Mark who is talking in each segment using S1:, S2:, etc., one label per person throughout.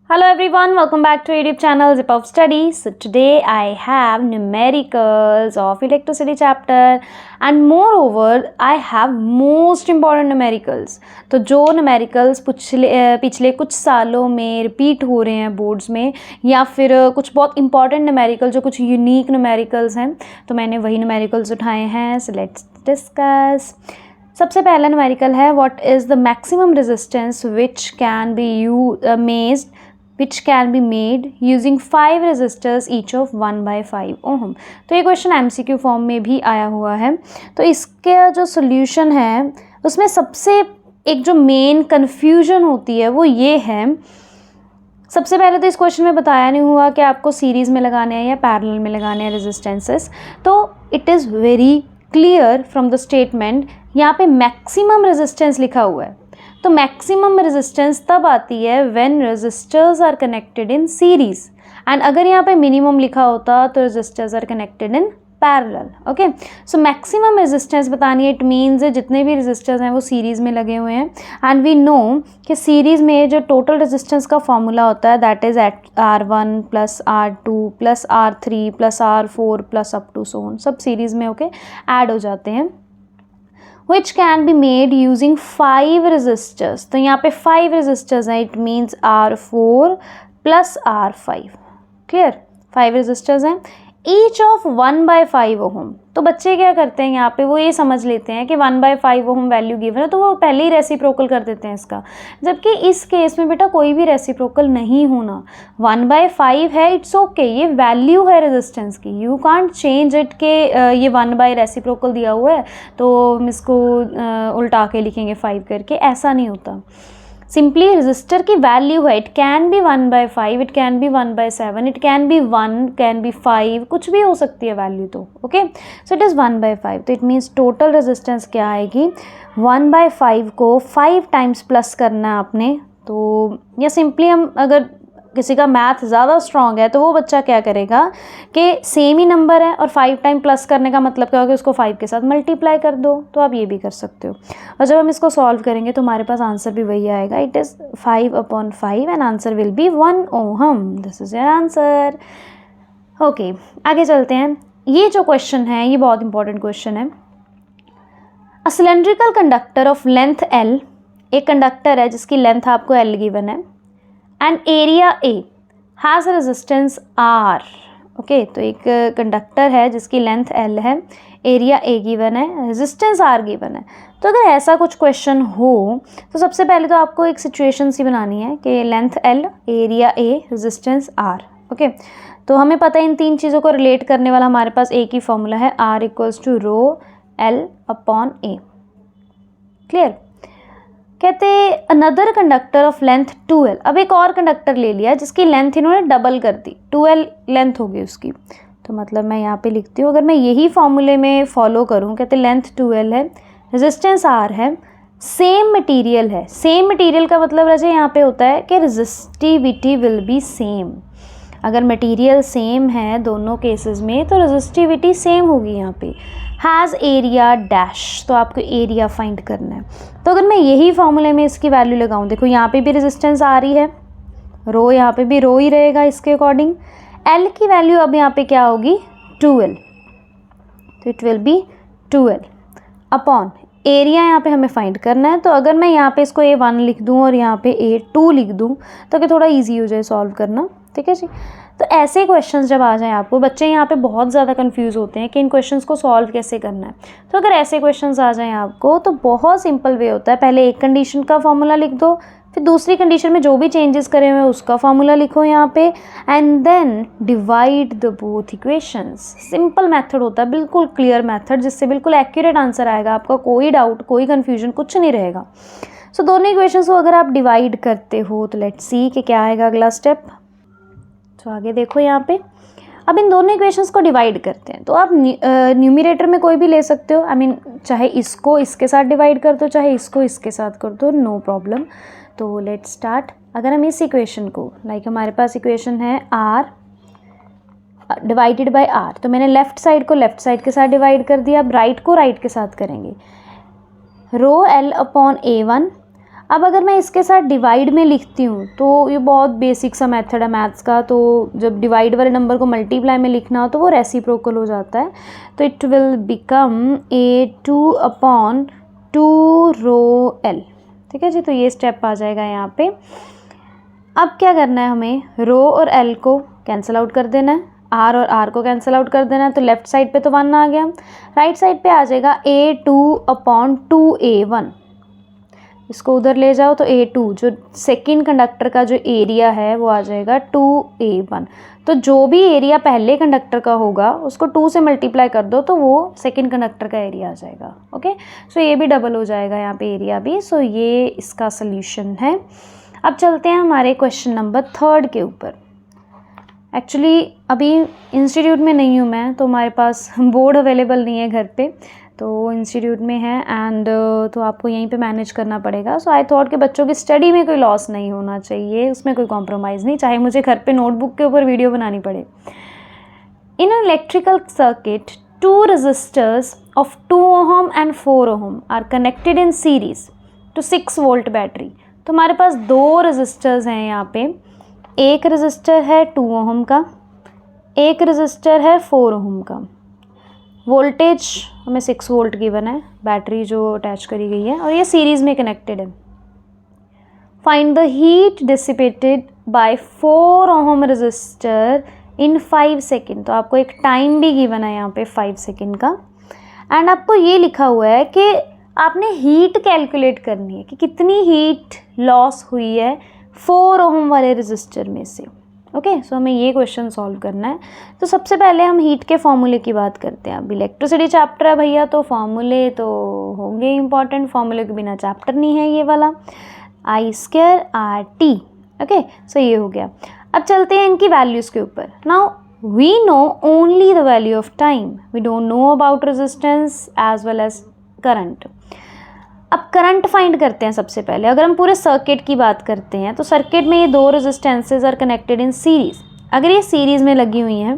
S1: Hello everyone, welcome back to YouTube channel Zip of Study. So today I have numericals of electricity chapter and moreover I have most important numericals. तो जो numericals पिछले कुछ सालों में repeat हो रहे हैं बोर्ड्स में या फिर कुछ बहुत important numerical जो कुछ unique numericals हैं तो मैंने वही numericals उठाए हैं. So let's discuss. सबसे पहला न्यूमेरिकल है what is the maximum resistance which can be made using 5 resistors each of 1/5 ohm. तो ये क्वेश्चन एमसीक्यू फॉर्म में भी आया हुआ है. तो इसका जो सोल्यूशन है उसमें सबसे एक जो मेन कन्फ्यूजन होती है वो ये है. सबसे पहले तो इस क्वेश्चन में बताया नहीं हुआ कि आपको सीरीज़ में लगाने हैं या पैरेलल में लगाने हैं रेजिस्टेंसेस. तो it is very clear from the statement. यहाँ पे मैक्सिमम रेजिस्टेंस लिखा हुआ है. तो मैक्सिमम रेजिस्टेंस तब आती है when resistors are connected in series and अगर यहाँ पे मिनिमम लिखा होता तो resistors are connected in parallel. Okay, so maximum resistance बतानी है. इट मीन्स जितने भी रेजिस्टर्स हैं वो सीरीज़ में लगे हुए हैं एंड वी नो कि सीरीज़ में जो टोटल रेजिस्टेंस का फॉर्मूला होता है that is at R1 plus R2 plus R3 plus R4 plus up to so on. सब सीरीज़ में ओके ऐड हो जाते हैं. which can be made using 5 resistors. तो यहाँ पे 5 resistors हैं. It means R4 plus R5. Clear? 5 resistors हैं. Each of 1/5 ohm. तो बच्चे क्या करते हैं यहाँ पे वो ये समझ लेते हैं कि 1/5 ओहम वैल्यू गिवन है तो वो पहले ही रेसिप्रोकल कर देते हैं इसका. जबकि इस केस में बेटा कोई भी रेसिप्रोकल नहीं होना. 1/5 है, इट्स ओके. ये वैल्यू है रेजिस्टेंस की. यू कांट चेंज इट के ये 1 रेसिप्रोकल दिया हुआ है तो हम इसको उल्टा के लिखेंगे 5 करके. ऐसा नहीं होता. सिंपली रजिस्टर की वैल्यू है. It can be 1/5, it can be 1/7, it can be 1, can be 5, कुछ भी हो सकती है वैल्यू. तो ओके, सो इट इज़ 1/5. तो इट मीन्स टोटल रेजिस्टेंस क्या आएगी 1/5 को 5 टाइम्स प्लस करना है आपने. तो या सिंपली हम अगर किसी का मैथ ज़्यादा स्ट्रॉन्ग है तो वो बच्चा क्या करेगा कि सेम ही नंबर है और 5 टाइम प्लस करने का मतलब क्या होगा उसको 5 के साथ मल्टीप्लाई कर दो. तो आप ये भी कर सकते हो. और जब हम इसको सॉल्व करेंगे तो हमारे पास आंसर भी वही आएगा. It is 5/5 and answer will be 1 ohm. This is your answer. Okay, आगे चलते हैं. ये जो क्वेश्चन है ये बहुत इंपॉर्टेंट क्वेश्चन है. A cylindrical conductor of length L. एक कंडक्टर है जिसकी लेंथ आपको L गिवन है and area A has resistance R. Okay, तो एक कंडक्टर है जिसकी लेंथ L है, एरिया A गिवन है, रेजिस्टेंस R गिवन है. तो अगर ऐसा कुछ क्वेश्चन हो तो सबसे पहले तो आपको एक सिचुएशन सी बनानी है कि length L, area A, resistance R. Okay, तो हमें पता है इन तीन चीज़ों को रिलेट करने वाला हमारे पास एक ही फॉर्मूला है R equals to rho L upon A. Clear? कहते another conductor of length 2L. अब एक और कंडक्टर ले लिया जिसकी लेंथ इन्होंने डबल कर दी. 2L लेंथ होगी उसकी. तो मतलब मैं यहाँ पे लिखती हूँ अगर मैं यही फॉर्मूले में फॉलो करूँ. कहते लेंथ 2L है, रेजिस्टेंस R है, सेम मटेरियल है. सेम मटेरियल का मतलब रजे यहाँ पे होता है कि रेजिस्टिविटी विल बी सेम. अगर मटेरियल सेम है दोनों केसेस में तो रेजिस्टिविटी सेम होगी. यहाँ पे हैज़ एरिया डैश, तो आपको एरिया फाइंड करना है. तो अगर मैं यही फॉर्मूले में इसकी वैल्यू लगाऊं, देखो यहाँ पे भी रेजिस्टेंस आ रही है, रो यहाँ पे भी रो ही रहेगा इसके अकॉर्डिंग. एल की वैल्यू अब यहाँ पे क्या होगी 2L. तो it will B 2L upon area यहाँ पे हमें फाइंड करना है. तो अगर मैं यहाँ पे इसको A1 लिख दूँ और यहाँ पे A2 लिख दूँ तो कि थोड़ा ईजी हो जाए सॉल्व करना. ठीक है जी. तो ऐसे क्वेश्चंस जब आ जाएं आपको, बच्चे यहाँ पे बहुत ज़्यादा कंफ्यूज होते हैं कि इन क्वेश्चंस को सॉल्व कैसे करना है. तो अगर ऐसे क्वेश्चंस आ जाएं आपको तो बहुत सिंपल वे होता है. पहले एक कंडीशन का फॉर्मूला लिख दो, फिर दूसरी कंडीशन में जो भी चेंजेस करे हुए हैं उसका फॉर्मूला लिखो यहाँ पे and then divide the both equations. Simple method होता है, बिल्कुल क्लियर मेथड जिससे बिल्कुल एक्यूरेट आंसर आएगा. आपका कोई डाउट कोई कन्फ्यूजन कुछ नहीं रहेगा. सो दोनों इक्वेशंस को अगर आप डिवाइड करते हो तो लेट्स सी कि क्या आएगा अगला स्टेप. तो आगे देखो यहाँ पे अब इन दोनों इक्वेशंस को डिवाइड करते हैं. तो आप न्यूमरेटर में कोई भी ले सकते हो. आई मीन चाहे इसको इसके साथ डिवाइड कर दो चाहे इसको इसके साथ कर दो, नो प्रॉब्लम. तो लेट्स स्टार्ट. अगर हम इस इक्वेशन को हमारे पास इक्वेशन है R डिवाइडेड बाय R, तो मैंने लेफ्ट साइड को लेफ्ट साइड के साथ डिवाइड कर दिया. अब राइट को राइट के साथ करेंगे. रो L अपॉन A1. अब अगर मैं इसके साथ डिवाइड में लिखती हूँ तो ये बहुत बेसिक सा मेथड है मैथ्स का, तो जब डिवाइड वाले नंबर को मल्टीप्लाई में लिखना हो तो वो रेसिप्रोकल हो जाता है, तो it will become A2/2 rho L। ठीक है जी, तो ये स्टेप आ जाएगा यहाँ पे। अब क्या करना है, हमें रो और L को कैंसिल आउट कर देना है, R और R को कैंसिल आउट कर देना है, तो लेफ्ट साइड पे तो 1 आ गया, राइट साइड पे आ जाएगा A2/2A1। इसको उधर ले जाओ तो A2 जो सेकेंड कंडक्टर का जो एरिया है वो आ जाएगा 2A1। तो जो भी एरिया पहले कंडक्टर का होगा उसको 2 से मल्टीप्लाई कर दो तो वो सेकेंड कंडक्टर का एरिया आ जाएगा। ओके, सो ये भी डबल हो जाएगा यहाँ पे एरिया भी। सो ये इसका सल्यूशन है। अब चलते हैं हमारे क्वेश्चन नंबर 3 के ऊपर। एक्चुअली अभी इंस्टीट्यूट में नहीं हूँ मैं, तो हमारे पास बोर्ड अवेलेबल नहीं है घर पे, तो इंस्टीट्यूट में है एंड तो आपको यहीं पे मैनेज करना पड़ेगा। सो आई थॉट कि बच्चों की स्टडी में कोई लॉस नहीं होना चाहिए, उसमें कोई कॉम्प्रोमाइज़ नहीं, चाहे मुझे घर पे नोटबुक के ऊपर वीडियो बनानी पड़े। In an electrical circuit 2 resistors of 2 ohm and 4 ohm are connected in series to 6 volt battery. तो हमारे पास 2 रजिस्टर्स हैं यहाँ पे, एक रजिस्टर है 2 ओहम का, एक रजिस्टर है 4 ओहम का। वोल्टेज हमें 6 वोल्ट गिवन है, बैटरी जो अटैच करी गई है, और ये सीरीज़ में कनेक्टेड है। Find the heat dissipated by 4 ohm resistor in 5 second. तो आपको एक टाइम भी गिवन है यहाँ पे 5 सेकेंड का, एंड आपको ये लिखा हुआ है कि आपने हीट कैलकुलेट करनी है कि कितनी हीट लॉस हुई है 4 ओहम वाले रजिस्टर में से। ओके, सो हमें ये क्वेश्चन सॉल्व करना है। तो सबसे पहले हम हीट के फॉर्मूले की बात करते हैं। अब इलेक्ट्रिसिटी चैप्टर है भैया, तो फॉर्मूले तो होंगे इंपॉर्टेंट, फॉर्मूले के बिना चैप्टर नहीं है ये वाला, I² RT। ओके, सो ये हो गया। अब चलते हैं इनकी वैल्यूज़ के ऊपर। Now we know only the value of time, we don't know about resistance as well as current. अब करंट फाइंड करते हैं सबसे पहले। अगर हम पूरे सर्किट की बात करते हैं तो सर्किट में ये 2 resistances are connected in series. अगर ये सीरीज़ में लगी हुई हैं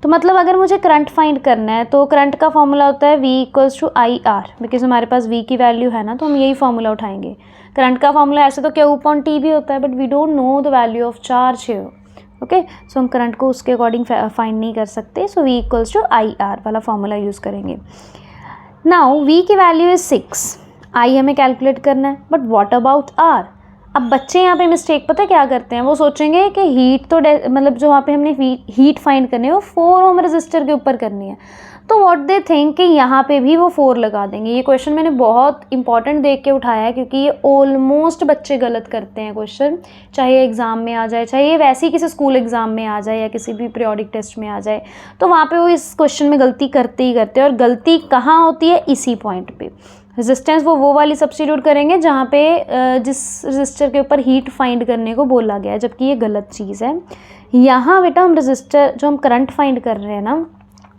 S1: तो मतलब अगर मुझे करंट फाइंड करना है तो करंट का फॉर्मूला होता है V = IR, बिकॉज हमारे पास V की वैल्यू है ना, तो हम यही फॉर्मूला उठाएंगे। करंट का फॉर्मूला ऐसे तो Q/T भी होता है, but we don't know the value of charge here. Okay, so हम करंट को उसके अकॉर्डिंग फाइंड नहीं कर सकते, सो V = IR वाला फॉर्मूला यूज़ करेंगे। नाउ V की वैल्यू इज़ 6, I हमें कैलकुलेट करना है, बट व्हाट अबाउट R। अब बच्चे यहाँ पे मिस्टेक पता है क्या करते हैं, वो सोचेंगे कि हीट तो मतलब जो वहाँ पे हमने हीट फाइंड करनी है वो 4 ओम रजिस्टर के ऊपर करनी है, तो व्हाट दे थिंक कि यहाँ पे भी वो 4 लगा देंगे। ये क्वेश्चन मैंने बहुत इंपॉर्टेंट देख के उठाया है, क्योंकि ये ऑलमोस्ट बच्चे गलत करते हैं क्वेश्चन, चाहे एग्ज़ाम में आ जाए, चाहे ये वैसे ही किसी स्कूल एग्ज़ाम में आ जाए या किसी भी पीरियोडिक टेस्ट में आ जाए, तो वहाँ पे वो इस क्वेश्चन में गलती करते ही करते हैं। और गलती कहाँ होती है, इसी पॉइंट पे। रेजिस्टेंस वो वाली सब्स्टिट्यूट करेंगे जहाँ पे जिस रजिस्टर के ऊपर हीट फाइंड करने को बोला गया है, जबकि ये गलत चीज़ है। यहाँ बेटा हम रजिस्टर जो हम करंट फाइंड कर रहे हैं ना,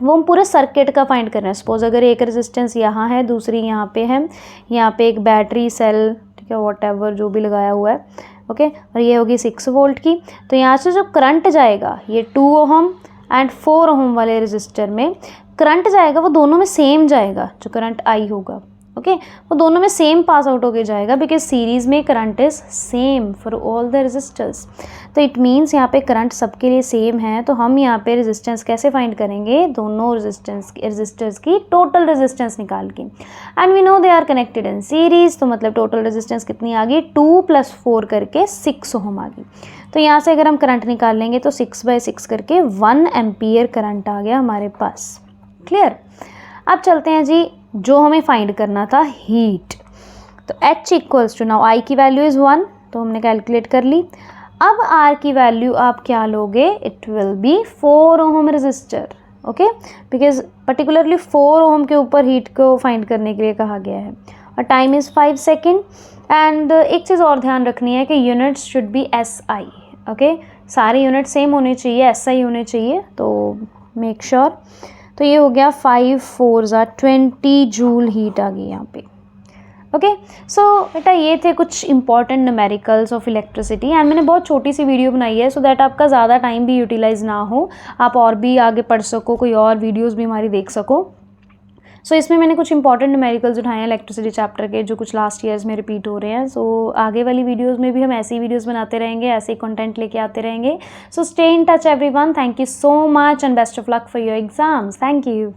S1: वो हम पूरे सर्किट का फाइंड कर रहे हैं। सपोज अगर एक रेजिस्टेंस यहाँ है, दूसरी यहाँ पे है, यहाँ पे एक बैटरी सेल, ठीक है, व्हाटएवर जो भी लगाया हुआ है, ओके, और ये होगी 6 वोल्ट की। तो यहाँ से जो करंट जाएगा ये 2 ओहम एंड 4 ओहम वाले रजिस्टर में करंट जाएगा, वो दोनों में सेम जाएगा। जो करंट आई होगा, ओके, वो दोनों में सेम पास आउट होके जाएगा, बिकॉज सीरीज़ में current is same for all the resistors. तो इट मीन्स यहाँ पे करंट सबके लिए सेम है। तो हम यहाँ पे रेजिस्टेंस कैसे फाइंड करेंगे, दोनों रेजिस्टर्स की टोटल रेजिस्टेंस निकाल के, and we know they are connected in series. तो मतलब टोटल रेजिस्टेंस कितनी आ गई, 2 + 4 करके 6 ओम आ गई। तो यहाँ से अगर हम करंट निकाल लेंगे तो 6/6 करके 1 एम्पियर करंट आ गया हमारे पास। क्लियर। अब चलते हैं जी, जो हमें फाइंड करना था हीट। तो H = नाउ I की वैल्यू इज़ 1, तो हमने कैलकुलेट कर ली। अब R की वैल्यू आप क्या लोगे, it will be 4 ohm resistor. Okay, because particularly 4 ohm के ऊपर हीट को फाइंड करने के लिए कहा गया है, और टाइम इज़ 5 सेकेंड। एंड एक चीज़ और ध्यान रखनी है कि units should be SI। Okay, सारे यूनिट सेम होने चाहिए, SI होने चाहिए, तो मेक श्योर। तो ये हो गया 5 4 20 जूल हीट आ गई यहाँ पे। ओके, सो बेटा ये थे कुछ important numericals of electricity, and मैंने बहुत छोटी सी वीडियो बनाई है सो दैट आपका ज़्यादा टाइम भी यूटिलाइज ना हो, आप और भी आगे पढ़ सको, कोई और वीडियोस भी हमारी देख सको। सो इसमें मैंने कुछ इंपॉर्टेंट न्यूमेरिकल्स उठाए हैं इलेक्ट्रिसिटी चैप्टर के, जो कुछ लास्ट ईयर्स में रिपीट हो रहे हैं। सो आगे वाली वीडियोज़ में भी हम ऐसी वीडियोज़ बनाते रहेंगे, ऐसे कंटेंट लेके आते रहेंगे। So stay in touch everyone, thank you so much and best of luck for your exams. Thank you.